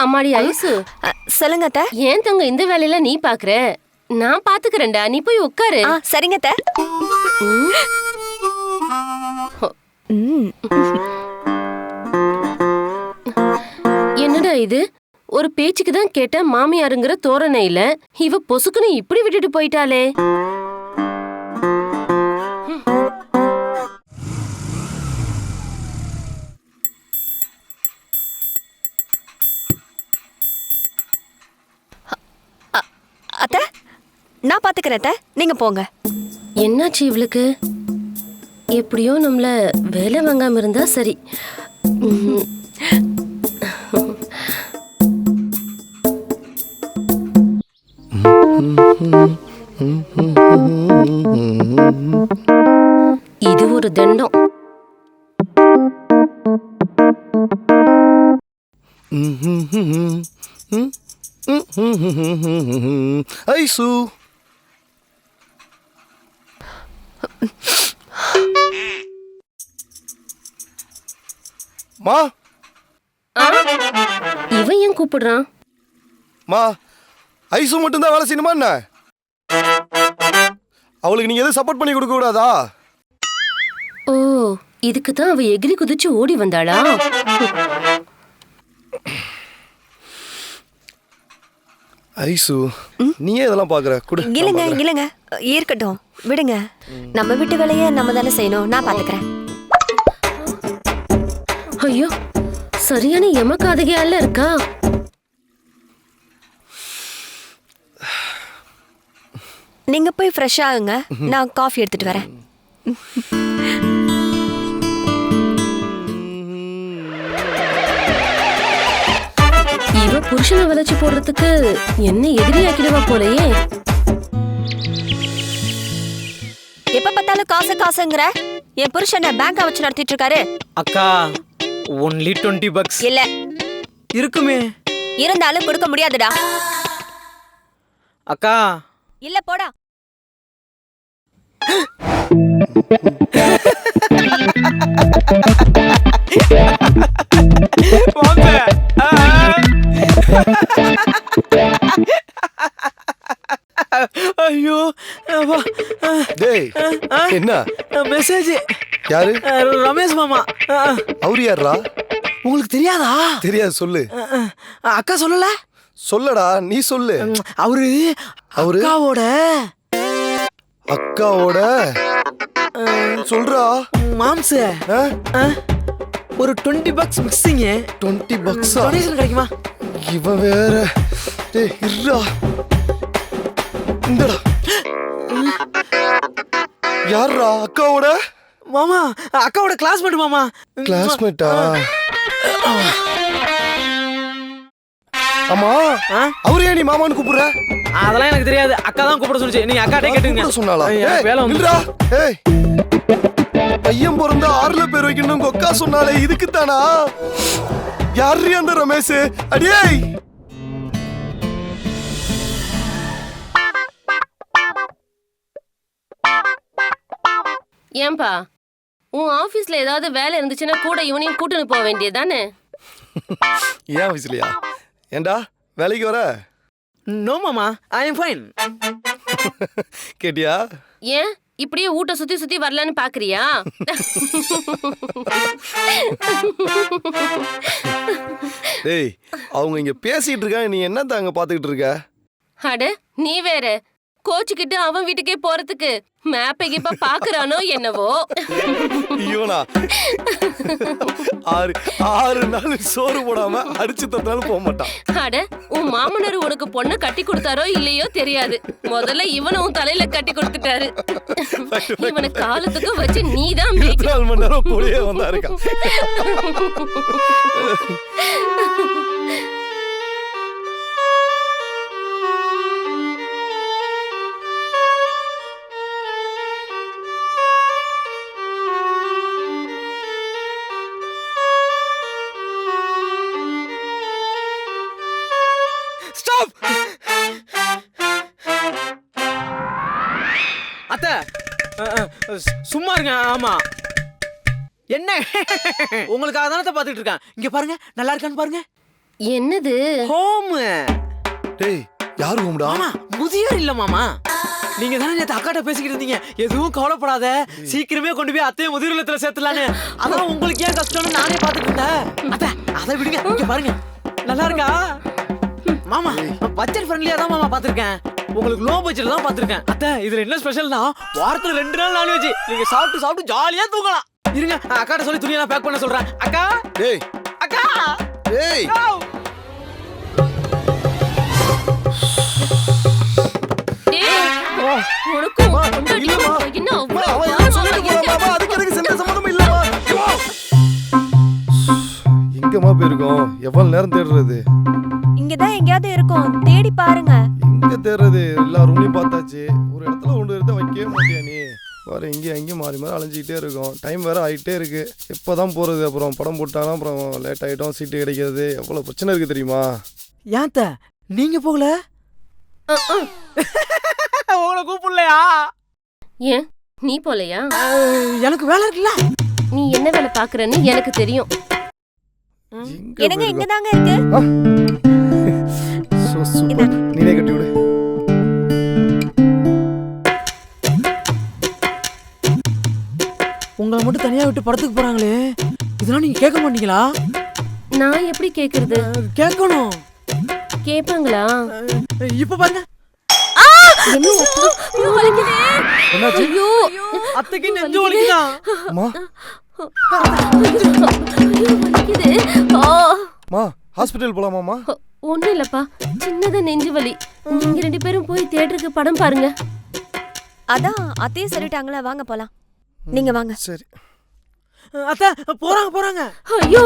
அம்மாடி ஐசு, சொல்லுங்க அத்தை. ஏன் தங்க இந்த வேலையில நீ பாக்குற? நான் பாத்துக்கிறேன்டா, நீ போய் உட்காரு. சரிங்க அத்தை. என்னடா இது? ஒரு பேச்சுக்கு தான் கேட்ட மாமியாருங்கிற தோரணையில இவ பொசுக்குன்னு இப்படி விட்டுட்டு போயிட்டாளே. அத்தை, நான் பாத்துக்கிறேன் அத்தை, நீங்க போங்க. என்னாச்சு இவளுக்கு? எப்படியோ நம்மள வேலை வாங்காம இருந்தா சரி. இது ஒரு தண்டம். ஐசு, மா இவன் ஏன் கூப்பிடுறான்? மா, ஐசு மட்டும் தான் வேலை செய்யணுமா என்ன? அவளுக்கு நீங்க எதுவும் சப்போர்ட் பண்ணி கொடுக்க கூடாதா? ஓ, இதுக்கு தான் அவ எகிரி குதிச்சு ஓடி வந்தாளா? ஐசு, நீயே இதெல்லாம் பாக்குற குடு. இல்லங்க இல்லங்க, இருக்கட்டும், விடுங்க. நம்ம வீட்டு வேலையை நம்ம தானே செய்யணும், நான் பாத்துக்கிறேன். ஐயோ, சரியான எமக்காதகையால இருக்கா. நீங்க போய் ஃப்ரெஷ் ஆகுங்க, நான் காஃபி எடுத்துட்டு வரேன். இவ புருஷனை வளைச்சு போடுறதுக்கு என்ன எதிரியாக்கிடுவா போலயே. எப்ப பார்த்தாலும் காசு காசுங்கிற என் புருஷனை பேங்க் வச்சு நடத்திட்டு இருக்காரு. அக்கா, only 20 bucks. இல்ல இருக்குமே. இருந்தாலும் கொடுக்க முடியாதுடா. அக்கா, இல்ல போடா. ஐயோ, டேய், என்ன மெசேஜ்? யாரு? ரமேஷ் மாமா. அவரு யாரா? உங்களுக்கு தெரியாதா? தெரியாது, சொல்லு. அக்கா சொல்லல? சொல்லடா, நீ சொல்லு. அவரு அக்காவோட சொல்றா மாம்ஸ். ஒரு 20 bucks மிக்சிங். 20 bucks டொனேஷன் கிடைக்குமா? இவன் வேற. டேய் இருடா, இந்தடா. யாரா? அக்காவோட மாமா, அக்காவோட கிளாஸ்மேட் மாமா. கிளாஸ்மேட்டா? ஆமா, அவரு ஏன் நீ மாமான்னு கூப்பிடுற? அதெல்லாம் எனக்கு தெரியாது, அக்கா தான் கூப்பிட சொல்லுச்சு. நீங்க அக்காட்டே கேட்டுங்க. சொன்னாலா? வேலை வந்துடா. ஏய், பையன் பிறந்தா 6 பேர் வைக்கணும் அக்கா சொன்னாலே, இதுக்கு தானா? யாரு அந்த ரமேஷ்? அடியே, ஏன்பா, உன் ஆபீஸ்ல ஏதாவது வேலை இருந்துச்சுன்னா கூட இவனையும் கூட்டுன்னு போக வேண்டியதானே? ஏன் ஆபீஸ்லயா? ஏண்டா வேலைக்கு வர? நோ மாமா, ஐ அம் ஃபைன். கேட்டியா? ஏன் இப்படியே ஊட்ட சுத்தி சுத்தி வரலான்னு பாக்குறியா? டேய், அவங்க இங்க பேசிட்டு இருக்காங்க, நீ என்ன தாங்க பாத்துக்கிட்டு இருக்க? அட நீ வேற, கோச்சுக்கிட்டு அவன் வீட்டுக்கே போறதுக்கு மேப்பை கிப்ப பாக்குறானோ என்னவோ. இவனா 6 நாள் சோறு போடாம அடிச்சு தந்தாலும் போக மாட்டான். அட, உன் மாமனார் உனக்கு பொண்ணு கட்டி கொடுத்தாரோ இல்லையோ தெரியாது, முதல்ல இவனை உன் தலையில கட்டி கொடுத்துட்டாரு. இவனை காலத்துக்கு வச்சு நீதான் 4 மணி நேரம் கூடயே வந்தா இருக்கான். Stop! அத்தை சும்மா இருங்க. ஆமா என்ன உங்களுக்காக தானே பாத்துட்டு இருக்கேன். இங்க பாருங்க நல்லா இருக்கான்னு பாருங்க. என்னது? ஹோம். டேய் யாரு ஹோம்டா? ஆமா முதியோர் இல்ல மாமா. நீங்க தானே நேத்து அக்காட்ட பேசிக்கிட்டு இருந்தீங்க, எதுவும் கவலைப்படாத சீக்கிரமே கொண்டு போய் அத்தையும் முதியோர் இல்லத்துல சேர்த்துலான்னு. அதான் உங்களுக்கு ஏன் கஷ்டம்னு நானே பாத்துட்டு இருந்தேன். அத்தை அதை விடுங்க, இங்க பாருங்க நல்லா இருக்கா மாமா. பட்ஜெட் ஃப்ரெண்ட்லியா தான் மாமா பாத்திருக்கேன். உங்களுக்கு லோ பட்ஜெட்ல தான் பாத்திருக்கேன். அத்தை இதுல என்ன ஸ்பெஷல்னா வாரத்துல 2 நாள் நான்வெஜ். நீங்க சாப்பிட்டு ஜாலியா தூங்கலாம். இருங்க அக்காட்ட சொல்லி துணியெல்லாம் பேக் பண்ண சொல்றேன். அக்கா டேய் அக்கா டேய் உனக்கும் பொண்டாட்டிக்கும் என்ன அவ்வளவு அவன் ஏதோ சொல்லிட்டு போறான் மாமா. அதுக்கு எனக்கு எந்த சம்மந்தமும் இல்லமா. எங்கம்மா போயிருக்கோம்? எவ்வளவு நேரம் தேடுறது? இங்கதான் எங்கேயாவது இருக்கும், தேடி பாருங்க. எங்க தேடுறது? எல்லா ரூம்லயும் பார்த்தாச்சு. ஒரு இடத்துல கொண்டு எடுத்து வைக்கவே மாட்டியா நீ? வேற எங்கேயும் அங்கேயும் மாறி மாறி அலைஞ்சிக்கிட்டே இருக்கும். டைம் வேற ஆகிட்டே இருக்கு. எப்போதான் போறது? அப்புறம் படம் போட்டாலும் அப்புறம் லேட் ஆகிட்டோம், சீட்டு கிடைக்கிறது, எவ்வளோ பிரச்சனை இருக்கு தெரியுமா? ஏன் நீங்க போகல? உங்களை கூப்பிடலையா? ஏன் நீ போலையா? எனக்கு வேலை இருக்குல்ல. நீ என்ன வேலை பாக்குறன்னு எனக்கு தெரியும். என்னங்க இங்க தாங்க இருக்கு. சூப்பர். நீனே கட்டி விடு. உங்களை மட்டும் தனியா விட்டு படத்துக்கு போறாங்களே, இதெல்லாம் நீங்க கேட்க மாட்டீங்களா? நான் எப்படி கேக்குறது? கேட்கணும். கேப்பாங்களா? இப்ப பாருங்க. என்ன சத்தம்? ஐயோ, வலிக்குதே. என்னாச்சு? ஐயோ, அத்தைக்கு நெஞ்சு வலிக்குதா? அம்மா ஐயோ, வலிக்குது. மா ஹாஸ்பிட்டல் போலாமாம்மா? ஒண்ணும் இல்லப்பா, சின்னதா நெஞ்சு வலி. நீங்க 2 பேரும் போய் தியேட்டருக்கு படம் பாருங்க. அதான் அத்தையே சொல்லிட்டாங்களா, வாங்க போலாம். நீங்க வாங்க. சரி. அத்தை போறாங்க. ஐயோ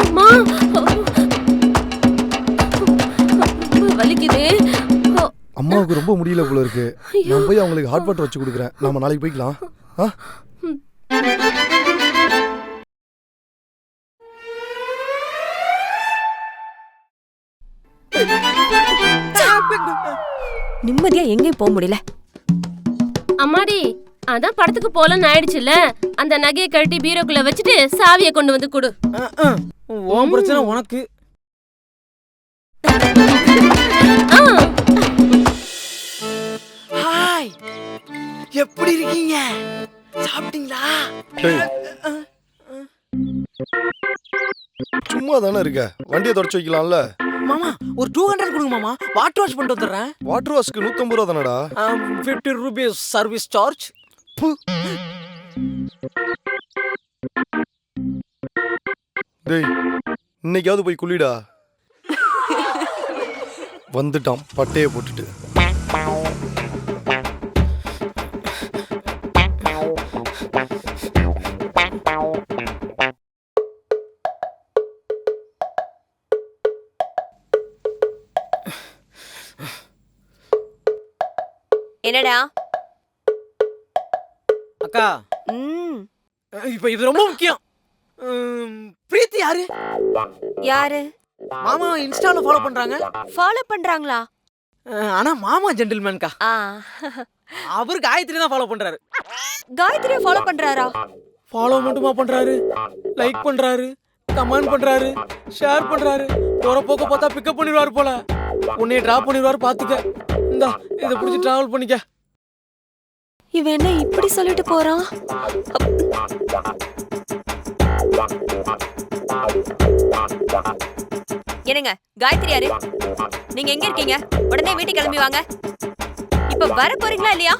அம்மா, வலிக்குதே. அம்மாவுக்கு ரொம்ப முடியல போல இருக்கு. நான் போய் அவங்களுக்கு ஹாட் வாட்டர் வச்சு கொடுக்குறேன். நாம நாளைக்கு போய்க்கலாம். நிம்மதியா எங்கேயும் போக முடியல. அம்மாடி, அதான் படத்துக்கு போலன்னு ஆயிடுச்சுல, அந்த நகையை கழட்டி பீரோக்குள்ள வச்சுட்டு சாவியை கொண்டு வந்து கொடு. உன் பிரச்சனை உனக்கு. ஹாய், எப்படி இருக்கீங்க? சாப்பிட்டீங்களா? சும்மா தானே இருக்க, வண்டியை தொடச்சு வைக்கலாம்ல. மாமா ஒரு 200 கொடுங்க மாமா, வாட்டர் வாஷ் பண்ணிட்டு வந்துடுறேன். வாட்டர் வாஷ்க்கு 150 ரூபா தானடா? 50 rupees சர்வீஸ் சார்ஜ். டேய் இன்னைக்காவது போய் குளிடா. வந்துட்டான் பட்டையை போட்டுட்டு. என்னடா? அக்கா இப்ப இது ரொம்ப முக்கியம். பிரீத்தி யாரு? யாரு? மாமா இன்ஸ்டால ஃபாலோ பண்றாங்க. ஃபாலோ பண்றாங்களா? ஆனா மாமா ஜென்டில்மேன்கா. அவரு காயத்ரி தான் ஃபாலோ பண்றாரு. காயத்ரியை ஃபாலோ பண்றாரா? ஃபாலோ மட்டுமா பண்றாரு, லைக் பண்றாரு, கமெண்ட் பண்றாரு, ஷேர் பண்றாரு. போற போக்க பார்த்தா பிக்கப் பண்ணிடுவாரு போல. உன்னைய டிராப் பண்ணிடுவாரு பாத்துக்க. இந்தா இத புடிச்சு டிராவல் பண்ணிக்க. இவன் என்ன இப்படி சொல்லிட்டு போறான்? என்னங்க காயத்ரி யாரு? நீங்க எங்க இருக்கீங்க? உடனே வீட்டுக்கு கிளம்பி வாங்க. இப்ப வர போறீங்களா இல்லையா?